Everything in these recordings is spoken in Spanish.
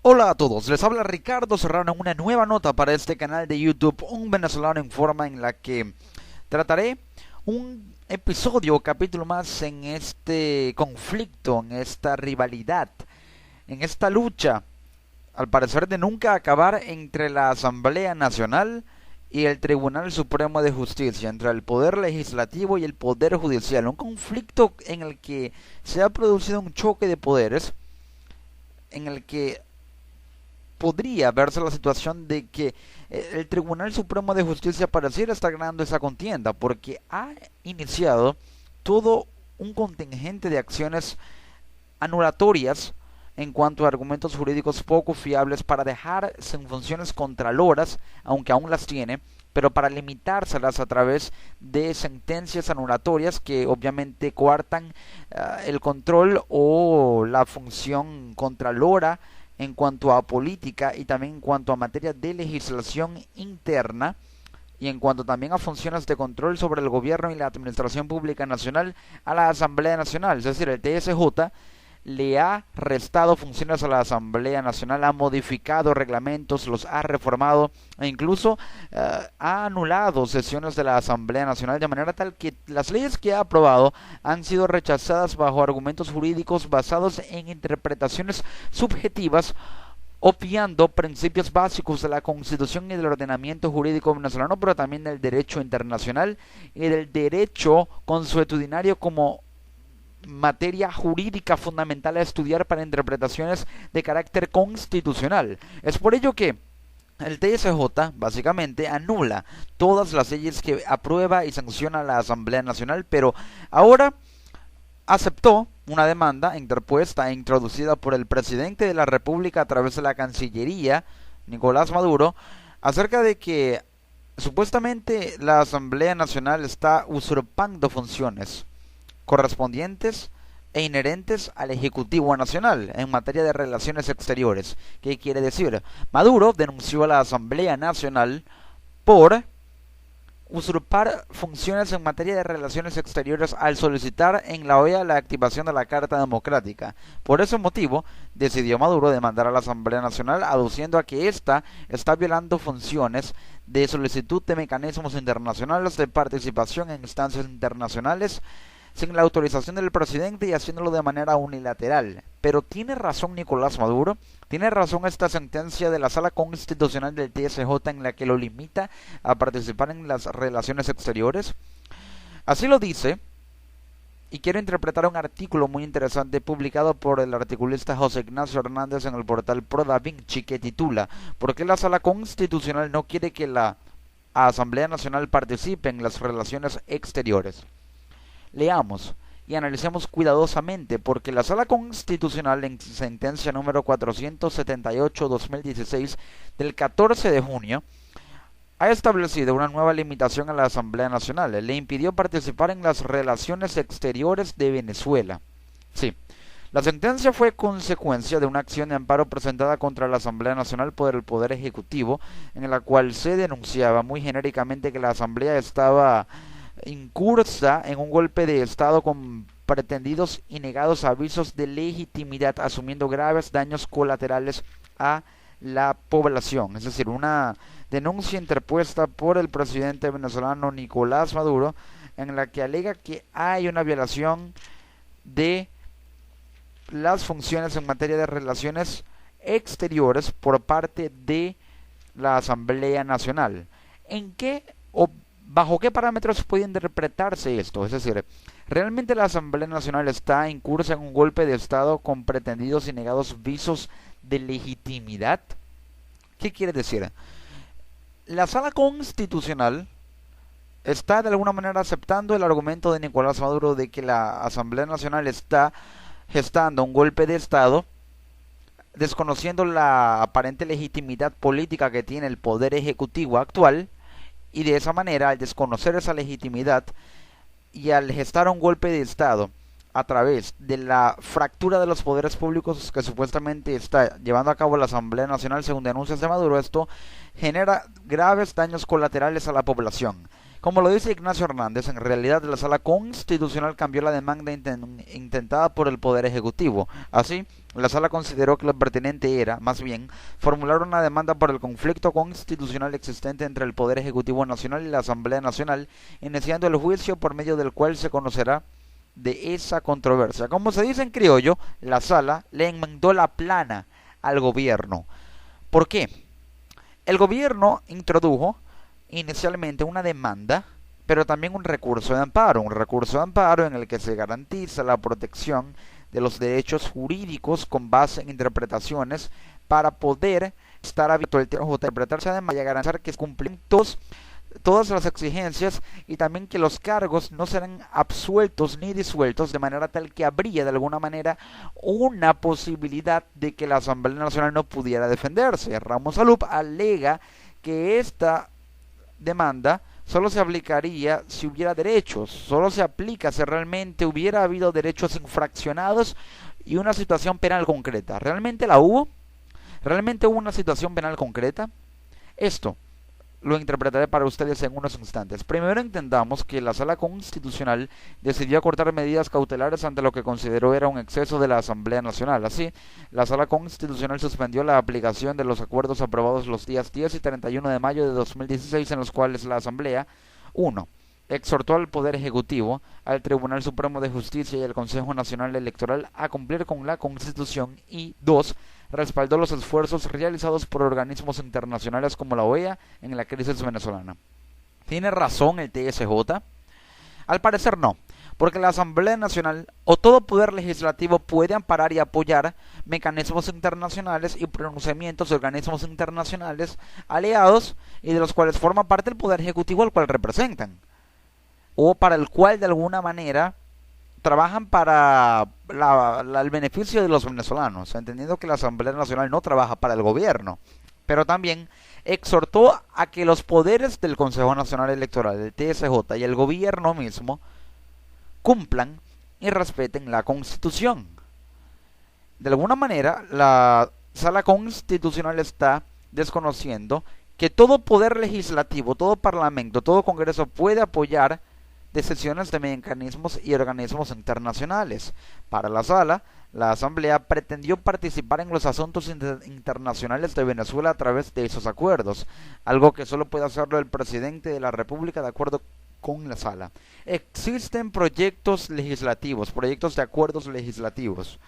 Hola a todos, les habla Ricardo Serrano en una nueva nota para este canal de YouTube, Un Venezolano en Forma, en la que trataré un episodio o capítulo más en este conflicto, en esta rivalidad, en esta lucha, al parecer de nunca acabar, entre la Asamblea Nacional y el Tribunal Supremo de Justicia, entre el Poder Legislativo y el Poder Judicial, un conflicto en el que se ha producido un choque de poderes, en el que podría verse la situación de que el Tribunal Supremo de Justicia pareciera estar ganando esa contienda, porque ha iniciado todo un contingente de acciones anulatorias en cuanto a argumentos jurídicos poco fiables para dejar sin funciones contraloras, aunque aún las tiene, pero para limitárselas a través de sentencias anulatorias que obviamente coartan el control o la función contralora en cuanto a política y también en cuanto a materia de legislación interna y en cuanto también a funciones de control sobre el gobierno y la administración pública nacional a la Asamblea Nacional. Es decir, el TSJ le ha restado funciones a la Asamblea Nacional, ha modificado reglamentos, los ha reformado e incluso ha anulado sesiones de la Asamblea Nacional de manera tal que las leyes que ha aprobado han sido rechazadas bajo argumentos jurídicos basados en interpretaciones subjetivas, obviando principios básicos de la Constitución y del ordenamiento jurídico venezolano, pero también del derecho internacional y del derecho consuetudinario como materia jurídica fundamental a estudiar para interpretaciones de carácter constitucional. Es por ello que el TSJ básicamente anula todas las leyes que aprueba y sanciona la Asamblea Nacional, pero ahora aceptó una demanda interpuesta e introducida por el presidente de la República a través de la Cancillería, Nicolás Maduro, acerca de que supuestamente la Asamblea Nacional está usurpando funciones correspondientes e inherentes al Ejecutivo Nacional en materia de relaciones exteriores. ¿Qué quiere decir? Maduro denunció a la Asamblea Nacional por usurpar funciones en materia de relaciones exteriores al solicitar en la OEA la activación de la Carta Democrática. Por ese motivo, decidió Maduro demandar a la Asamblea Nacional aduciendo a que ésta está violando funciones de solicitud de mecanismos internacionales de participación en instancias internacionales sin la autorización del presidente y haciéndolo de manera unilateral. Pero ¿tiene razón Nicolás Maduro? ¿Tiene razón esta sentencia de la Sala Constitucional del TSJ en la que lo limita a participar en las relaciones exteriores? Así lo dice, y quiero interpretar un artículo muy interesante publicado por el articulista José Ignacio Hernández en el portal Pro Da Vinci, que titula ¿Por qué la Sala Constitucional no quiere que la Asamblea Nacional participe en las relaciones exteriores? Leamos y analicemos cuidadosamente, porque la Sala Constitucional en sentencia número 478-2016 del 14 de junio ha establecido una nueva limitación a la Asamblea Nacional. Le impidió participar en las relaciones exteriores de Venezuela. Sí, la sentencia fue consecuencia de una acción de amparo presentada contra la Asamblea Nacional por el Poder Ejecutivo, en la cual se denunciaba muy genéricamente que la Asamblea estaba incursa en un golpe de Estado con pretendidos y negados avisos de legitimidad, asumiendo graves daños colaterales a la población. Es decir, una denuncia interpuesta por el presidente venezolano Nicolás Maduro, en la que alega que hay una violación de las funciones en materia de relaciones exteriores por parte de la Asamblea Nacional. ¿En qué o bajo qué parámetros puede interpretarse esto? Es decir, ¿realmente la Asamblea Nacional está incursa en un golpe de Estado con pretendidos y negados visos de legitimidad? ¿Qué quiere decir? La Sala Constitucional está de alguna manera aceptando el argumento de Nicolás Maduro de que la Asamblea Nacional está gestando un golpe de Estado, desconociendo la aparente legitimidad política que tiene el Poder Ejecutivo actual, y de esa manera, al desconocer esa legitimidad y al gestar un golpe de Estado a través de la fractura de los poderes públicos que supuestamente está llevando a cabo la Asamblea Nacional según denuncias de Maduro, esto genera graves daños colaterales a la población. Como lo dice Ignacio Hernández, en realidad la Sala Constitucional cambió la demanda intentada por el Poder Ejecutivo. Así, la Sala consideró que lo pertinente era, más bien, formular una demanda por el conflicto constitucional existente entre el Poder Ejecutivo Nacional y la Asamblea Nacional, iniciando el juicio por medio del cual se conocerá de esa controversia. Como se dice en criollo, la Sala le enmendó la plana al gobierno. ¿Por qué? El gobierno introdujo inicialmente una demanda, pero también un recurso de amparo en el que se garantiza la protección de los derechos jurídicos con base en interpretaciones para poder estar abierto el TJ, interpretarse además y a garantizar que se cumplen todas las exigencias y también que los cargos no serán absueltos ni disueltos, de manera tal que habría de alguna manera una posibilidad de que la Asamblea Nacional no pudiera defenderse. Ramos Alup alega que esta demanda solo se aplicaría si hubiera derechos, solo se aplica si realmente hubiera habido derechos infraccionados y una situación penal concreta. ¿Realmente la hubo? ¿Realmente hubo una situación penal concreta? Esto lo interpretaré para ustedes en unos instantes. Primero entendamos que la Sala Constitucional decidió acortar medidas cautelares ante lo que consideró era un exceso de la Asamblea Nacional. Así, la Sala Constitucional suspendió la aplicación de los acuerdos aprobados los días 10 y 31 de mayo de 2016 en los cuales la Asamblea 1. Exhortó al Poder Ejecutivo, al Tribunal Supremo de Justicia y al Consejo Nacional Electoral a cumplir con la Constitución y 2. Respaldó los esfuerzos realizados por organismos internacionales como la OEA en la crisis venezolana. ¿Tiene razón el TSJ? Al parecer no, porque la Asamblea Nacional o todo poder legislativo puede amparar y apoyar mecanismos internacionales y pronunciamientos de organismos internacionales aliados y de los cuales forma parte el Poder Ejecutivo al cual representan, o para el cual de alguna manera trabajan para el beneficio de los venezolanos, entendiendo que la Asamblea Nacional no trabaja para el gobierno, pero también exhortó a que los poderes del Consejo Nacional Electoral, del TSJ y el gobierno mismo cumplan y respeten la Constitución. De alguna manera, la Sala Constitucional está desconociendo que todo poder legislativo, todo parlamento, todo congreso puede apoyar decisiones de mecanismos y organismos internacionales. Para la Sala, la Asamblea pretendió participar en los asuntos internacionales de Venezuela a través de esos acuerdos, algo que solo puede hacerlo el presidente de la República de acuerdo con la Sala. Existen proyectos legislativos, proyectos de acuerdos legislativos,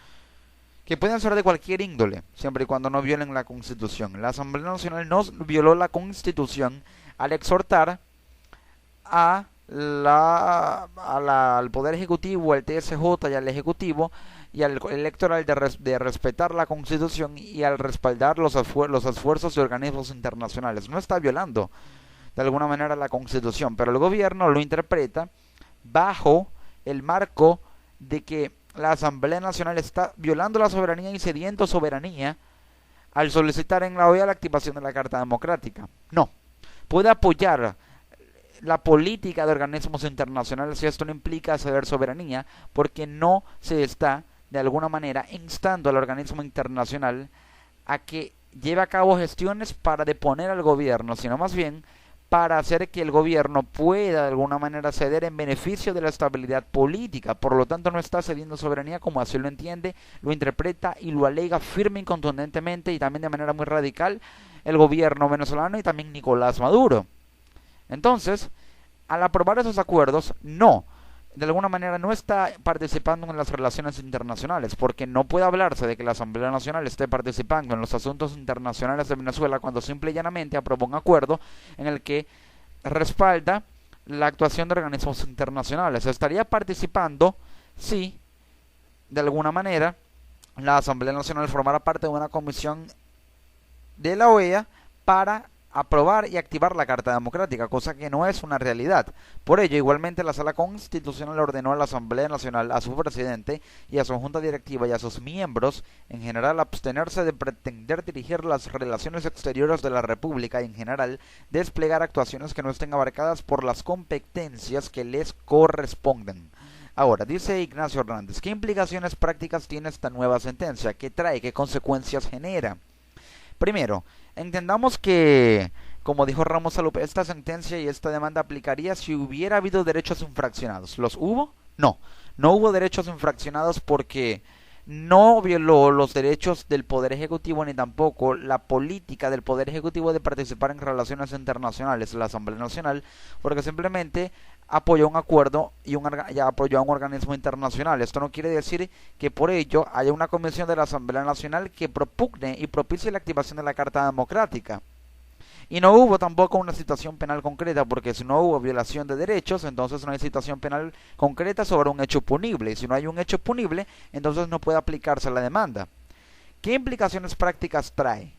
que pueden ser de cualquier índole, siempre y cuando no violen la Constitución. La Asamblea Nacional no violó la Constitución al exhortar al Poder Ejecutivo, al TSJ y al Ejecutivo y al Electoral de respetar la Constitución y al respaldar los esfuerzos de organismos internacionales. No está violando de alguna manera la Constitución, pero el gobierno lo interpreta bajo el marco de que la Asamblea Nacional está violando la soberanía y cediendo soberanía al solicitar en la OEA la activación de la Carta Democrática. No, puede apoyar la política de organismos internacionales y esto no implica ceder soberanía, porque no se está de alguna manera instando al organismo internacional a que lleve a cabo gestiones para deponer al gobierno, sino más bien para hacer que el gobierno pueda de alguna manera ceder en beneficio de la estabilidad política. Por lo tanto, no está cediendo soberanía como así lo entiende, lo interpreta y lo alega firme y contundentemente y también de manera muy radical el gobierno venezolano y también Nicolás Maduro. Entonces, al aprobar esos acuerdos, de alguna manera no está participando en las relaciones internacionales, porque no puede hablarse de que la Asamblea Nacional esté participando en los asuntos internacionales de Venezuela cuando simple y llanamente aprobó un acuerdo en el que respalda la actuación de organismos internacionales. Estaría participando si, de alguna manera, la Asamblea Nacional formara parte de una comisión de la OEA para aprobar y activar la Carta Democrática, cosa que no es una realidad. Por ello, igualmente la Sala Constitucional ordenó a la Asamblea Nacional, a su presidente y a su junta directiva y a sus miembros, en general, abstenerse de pretender dirigir las relaciones exteriores de la República y, en general, desplegar actuaciones que no estén abarcadas por las competencias que les corresponden. Ahora, dice Ignacio Hernández, ¿qué implicaciones prácticas tiene esta nueva sentencia? ¿Qué trae? ¿Qué consecuencias genera? Primero, entendamos que como dijo Ramos Salub, esta sentencia y esta demanda aplicaría si hubiera habido derechos infraccionados. ¿Los hubo? No, no hubo derechos infraccionados porque no violó los derechos del Poder Ejecutivo ni tampoco la política del Poder Ejecutivo de participar en relaciones internacionales, la Asamblea Nacional, porque simplemente apoyó un acuerdo y apoyó a un organismo internacional. Esto no quiere decir que por ello haya una comisión de la Asamblea Nacional que propugne y propicie la activación de la Carta Democrática. Y no hubo tampoco una situación penal concreta, porque si no hubo violación de derechos, entonces no hay situación penal concreta sobre un hecho punible. Y si no hay un hecho punible, entonces no puede aplicarse la demanda. ¿Qué implicaciones prácticas trae?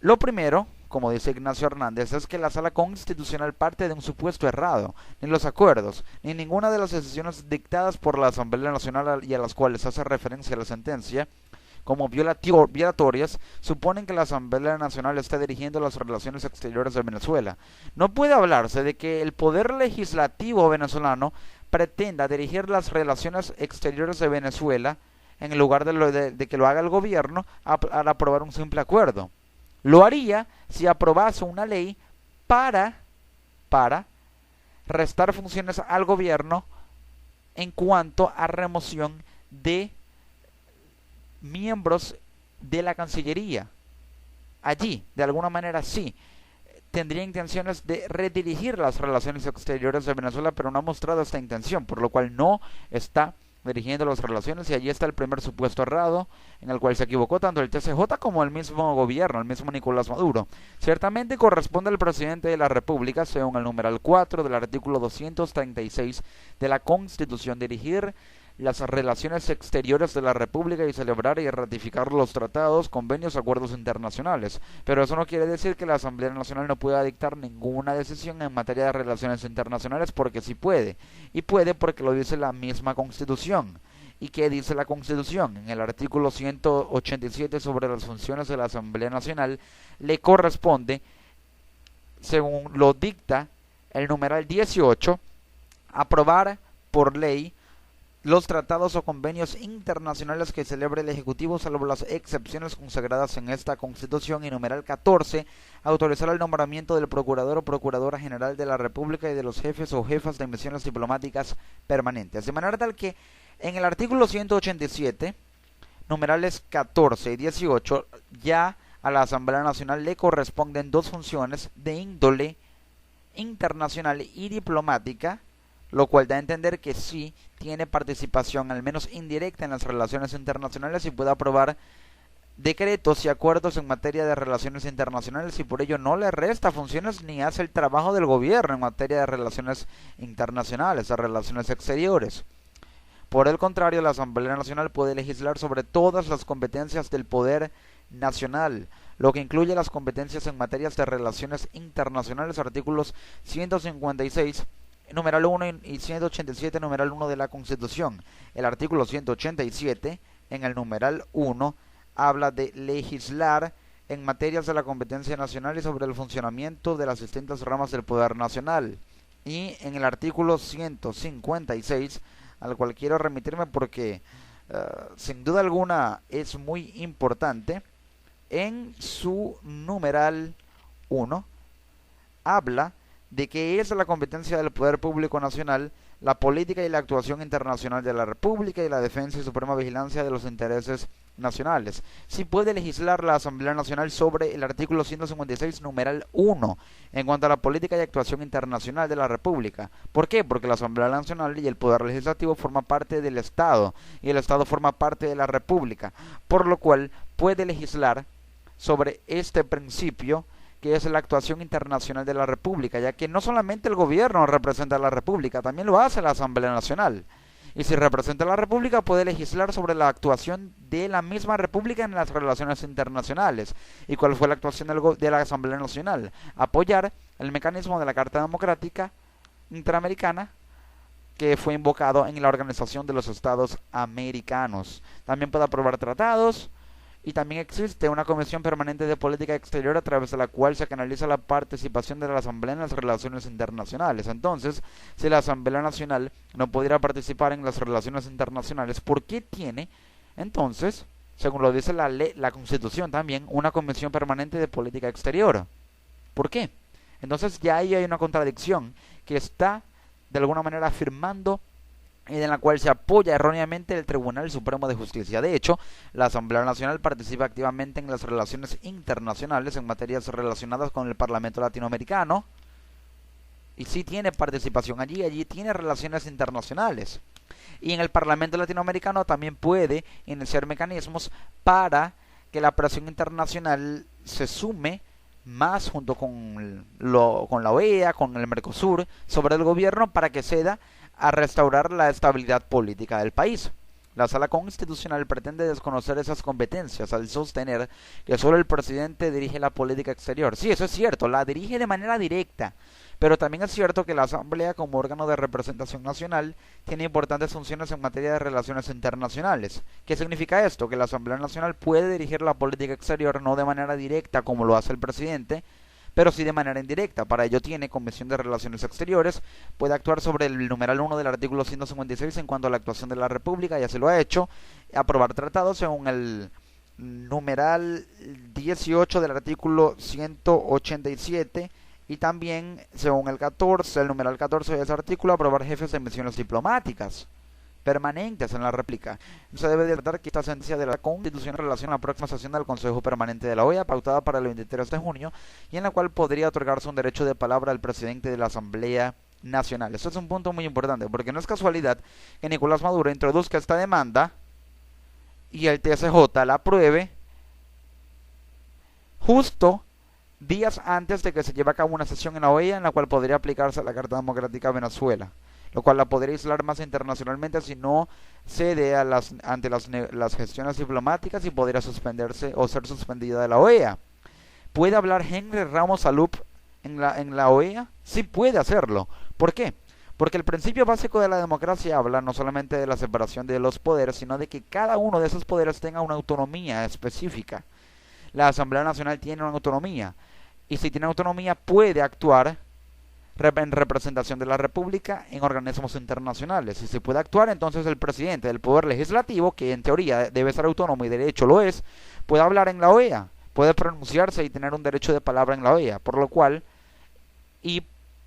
Lo primero, como dice Ignacio Hernández, es que la Sala Constitucional parte de un supuesto errado. Ni los acuerdos, ni ninguna de las decisiones dictadas por la Asamblea Nacional y a las cuales hace referencia la sentencia, como violatorias, suponen que la Asamblea Nacional está dirigiendo las relaciones exteriores de Venezuela. No puede hablarse de que el poder legislativo venezolano pretenda dirigir las relaciones exteriores de Venezuela en lugar de que lo haga el gobierno al aprobar un simple acuerdo. Lo haría si aprobase una ley para restar funciones al gobierno en cuanto a remoción de miembros de la Cancillería. Allí, de alguna manera sí, tendría intenciones de redirigir las relaciones exteriores de Venezuela, pero no ha mostrado esta intención, por lo cual no está dirigiendo las relaciones, y allí está el primer supuesto errado en el cual se equivocó tanto el TCJ como el mismo gobierno, el mismo Nicolás Maduro. Ciertamente corresponde al presidente de la República, según el numeral 4 del artículo 236 de la Constitución, dirigir las relaciones exteriores de la República y celebrar y ratificar los tratados, convenios, acuerdos internacionales. Pero eso no quiere decir que la Asamblea Nacional no pueda dictar ninguna decisión en materia de relaciones internacionales, porque sí puede. Y puede porque lo dice la misma Constitución. ¿Y qué dice la Constitución? En el artículo 187 sobre las funciones de la Asamblea Nacional, le corresponde, según lo dicta el numeral 18, aprobar por ley los tratados o convenios internacionales que celebre el Ejecutivo, salvo las excepciones consagradas en esta Constitución, y numeral 14, autorizar el nombramiento del Procurador o Procuradora General de la República y de los jefes o jefas de misiones diplomáticas permanentes. De manera tal que en el artículo 187, numerales 14 y 18, ya a la Asamblea Nacional le corresponden dos funciones de índole internacional y diplomática, lo cual da a entender que sí tiene participación, al menos indirecta, en las relaciones internacionales y puede aprobar decretos y acuerdos en materia de relaciones internacionales, y por ello no le resta funciones ni hace el trabajo del gobierno en materia de relaciones internacionales, de relaciones exteriores. Por el contrario, la Asamblea Nacional puede legislar sobre todas las competencias del poder nacional, lo que incluye las competencias en materias de relaciones internacionales, artículos 156 numeral 1 y 187 numeral 1 de la Constitución. El artículo 187 en el numeral 1 habla de legislar en materias de la competencia nacional y sobre el funcionamiento de las distintas ramas del poder nacional. Y en el artículo 156, al cual quiero remitirme porque sin duda alguna es muy importante, en su numeral 1 habla de que es la competencia del Poder Público Nacional la política y la actuación internacional de la República y la defensa y suprema vigilancia de los intereses nacionales. Sí puede legislar la Asamblea Nacional sobre el artículo 156, numeral 1, en cuanto a la política y actuación internacional de la República. ¿Por qué? Porque la Asamblea Nacional y el Poder Legislativo forman parte del Estado, y el Estado forma parte de la República, por lo cual puede legislar sobre este principio, que es la actuación internacional de la República, ya que no solamente el gobierno representa a la República, también lo hace la Asamblea Nacional. Y si representa a la República, puede legislar sobre la actuación de la misma República en las relaciones internacionales. ¿Y cuál fue la actuación de la Asamblea Nacional? Apoyar el mecanismo de la Carta Democrática Interamericana, que fue invocado en la Organización de los Estados Americanos. También puede aprobar tratados. Y también existe una Comisión Permanente de Política Exterior, a través de la cual se canaliza la participación de la Asamblea en las relaciones internacionales. Entonces, si la Asamblea Nacional no pudiera participar en las relaciones internacionales, ¿por qué tiene, entonces, según lo dice la Constitución también, una Comisión Permanente de Política Exterior? ¿Por qué? Entonces ya ahí hay una contradicción que está de alguna manera afirmando y en la cual se apoya erróneamente el Tribunal Supremo de Justicia. De hecho, la Asamblea Nacional participa activamente en las relaciones internacionales en materias relacionadas con el Parlamento Latinoamericano y sí tiene participación allí tiene relaciones internacionales. Y en el Parlamento Latinoamericano también puede iniciar mecanismos para que la presión internacional se sume más junto con la OEA, con el Mercosur, sobre el gobierno para que ceda a restaurar la estabilidad política del país. La Sala Constitucional pretende desconocer esas competencias al sostener que solo el presidente dirige la política exterior. Sí, eso es cierto, la dirige de manera directa, pero también es cierto que la Asamblea, como órgano de representación nacional, tiene importantes funciones en materia de relaciones internacionales. ¿Qué significa esto? Que la Asamblea Nacional puede dirigir la política exterior no de manera directa como lo hace el presidente, pero sí de manera indirecta. Para ello tiene Comisión de Relaciones Exteriores, puede actuar sobre el numeral 1 del artículo 156 en cuanto a la actuación de la República, ya se lo ha hecho, aprobar tratados según el numeral 18 del artículo 187 y también según el numeral 14 de ese artículo, aprobar jefes de misiones diplomáticas permanentes en la réplica. Se debe de tratar que esta sentencia de la Constitución en relación a la próxima sesión del Consejo Permanente de la OEA, pautada para el 23 de junio, y en la cual podría otorgarse un derecho de palabra al presidente de la Asamblea Nacional. Esto es un punto muy importante, porque no es casualidad que Nicolás Maduro introduzca esta demanda y el TSJ la apruebe justo días antes de que se lleve a cabo una sesión en la OEA en la cual podría aplicarse la Carta Democrática a Venezuela, lo cual la podría aislar más internacionalmente si no cede ante las gestiones diplomáticas y podría suspenderse o ser suspendida de la OEA. ¿Puede hablar Henry Ramos Alup en la OEA? Sí puede hacerlo. ¿Por qué? Porque el principio básico de la democracia habla no solamente de la separación de los poderes, sino de que cada uno de esos poderes tenga una autonomía específica. La Asamblea Nacional tiene una autonomía, y si tiene autonomía puede actuar en representación de la República en organismos internacionales. Si se puede actuar, entonces el presidente del Poder Legislativo, que en teoría debe ser autónomo y de hecho lo es, puede hablar en la OEA, puede pronunciarse y tener un derecho de palabra en la OEA, por lo cual, y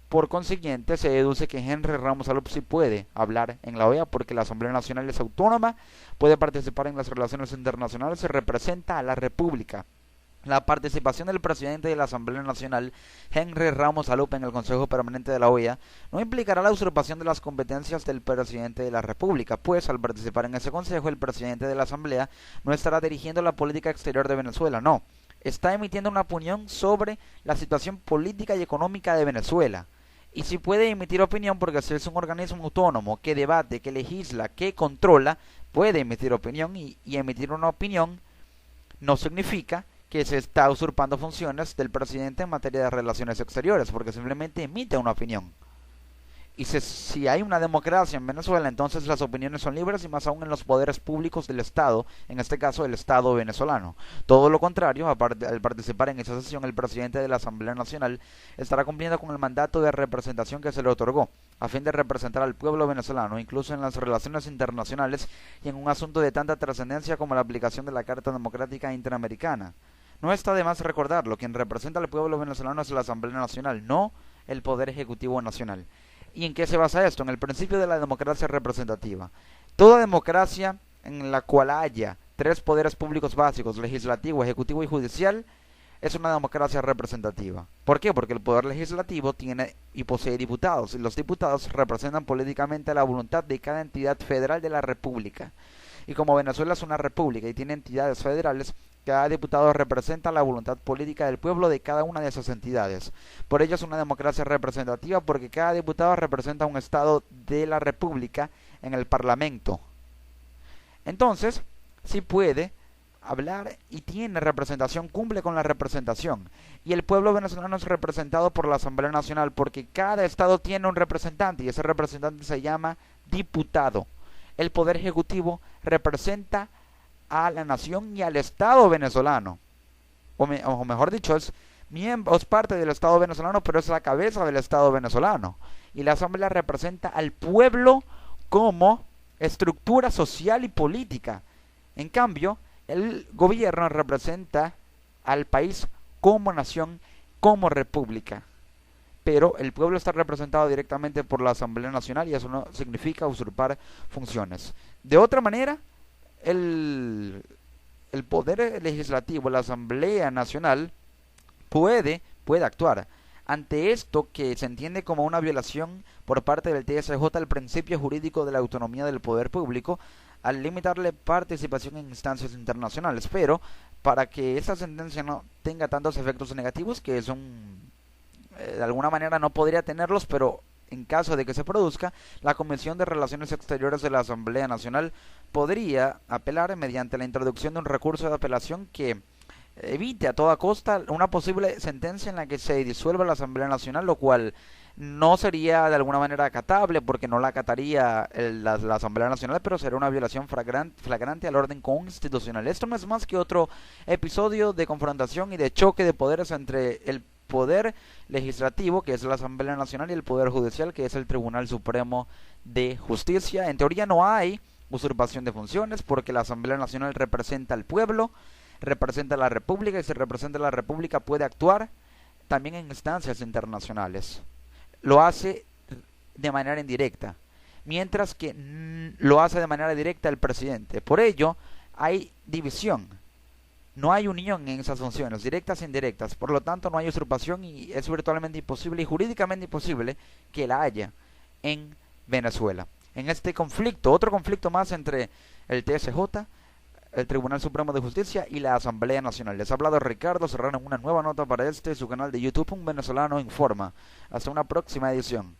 por consiguiente, se deduce que Henry Ramos Alup sí puede hablar en la OEA porque la Asamblea Nacional es autónoma, puede participar en las relaciones internacionales y representa a la República. La participación del presidente de la Asamblea Nacional, Henry Ramos Alup, en el Consejo Permanente de la OEA no implicará la usurpación de las competencias del presidente de la República, pues al participar en ese consejo el presidente de la Asamblea no estará dirigiendo la política exterior de Venezuela, no, está emitiendo una opinión sobre la situación política y económica de Venezuela. Y si puede emitir opinión porque si es un organismo autónomo que debate, que legisla, que controla, puede emitir opinión y emitir una opinión no significa que se está usurpando funciones del presidente en materia de relaciones exteriores, porque simplemente emite una opinión. Y si hay una democracia en Venezuela, entonces las opiniones son libres y más aún en los poderes públicos del Estado, en este caso el Estado venezolano. Todo lo contrario, al participar en esa sesión, el presidente de la Asamblea Nacional estará cumpliendo con el mandato de representación que se le otorgó, a fin de representar al pueblo venezolano, incluso en las relaciones internacionales y en un asunto de tanta trascendencia como la aplicación de la Carta Democrática Interamericana. No está de más recordarlo, quien representa al pueblo venezolano es la Asamblea Nacional, no el Poder Ejecutivo Nacional. ¿Y en qué se basa esto? En el principio de la democracia representativa. Toda democracia en la cual haya tres poderes públicos básicos, legislativo, ejecutivo y judicial, es una democracia representativa. ¿Por qué? Porque el poder legislativo tiene y posee diputados, y los diputados representan políticamente la voluntad de cada entidad federal de la República. Y como Venezuela es una república y tiene entidades federales, cada diputado representa la voluntad política del pueblo de cada una de esas entidades. Por ello es una democracia representativa porque cada diputado representa un estado de la república en el parlamento. Entonces, sí puede hablar y tiene representación, cumple con la representación. Y el pueblo venezolano es representado por la Asamblea Nacional porque cada estado tiene un representante y ese representante se llama diputado. El Poder Ejecutivo representa a la nación y al Estado venezolano, o mejor dicho, es parte del Estado venezolano, pero es la cabeza del Estado venezolano, y la Asamblea representa al pueblo como estructura social y política. En cambio, el gobierno representa al país como nación, como república. pero el pueblo está representado directamente por la Asamblea Nacional y eso no significa usurpar funciones. De otra manera, el, el poder legislativo, la Asamblea Nacional, puede actuar. Ante esto, que se entiende como una violación por parte del TSJ al principio jurídico de la autonomía del poder público, al limitarle participación en instancias internacionales, pero para que esta sentencia no tenga tantos efectos negativos, que son de alguna manera no podría tenerlos, pero en caso de que se produzca, la Comisión de Relaciones Exteriores de la Asamblea Nacional podría apelar mediante la introducción de un recurso de apelación que evite a toda costa una posible sentencia en la que se disuelva la Asamblea Nacional, lo cual no sería de alguna manera acatable porque no la acataría la Asamblea Nacional, pero sería una violación flagrante al orden constitucional. Esto no es más que otro episodio de confrontación y de choque de poderes entre el poder legislativo, que es la Asamblea Nacional, y el poder judicial, que es el Tribunal Supremo de Justicia. En teoría no hay usurpación de funciones porque la Asamblea Nacional representa al pueblo, representa a la República, y si representa a la República puede actuar también en instancias internacionales. Lo hace de manera indirecta, mientras que lo hace de manera directa el presidente. Por ello, hay división. No hay unión en esas funciones, directas e indirectas. Por lo tanto, no hay usurpación y es virtualmente imposible y jurídicamente imposible que la haya en Venezuela. En este conflicto, otro conflicto más entre el TSJ, el Tribunal Supremo de Justicia y la Asamblea Nacional. Les ha hablado Ricardo Serrano en una nueva nota para su canal de YouTube, Un Venezolano Informa. Hasta una próxima edición.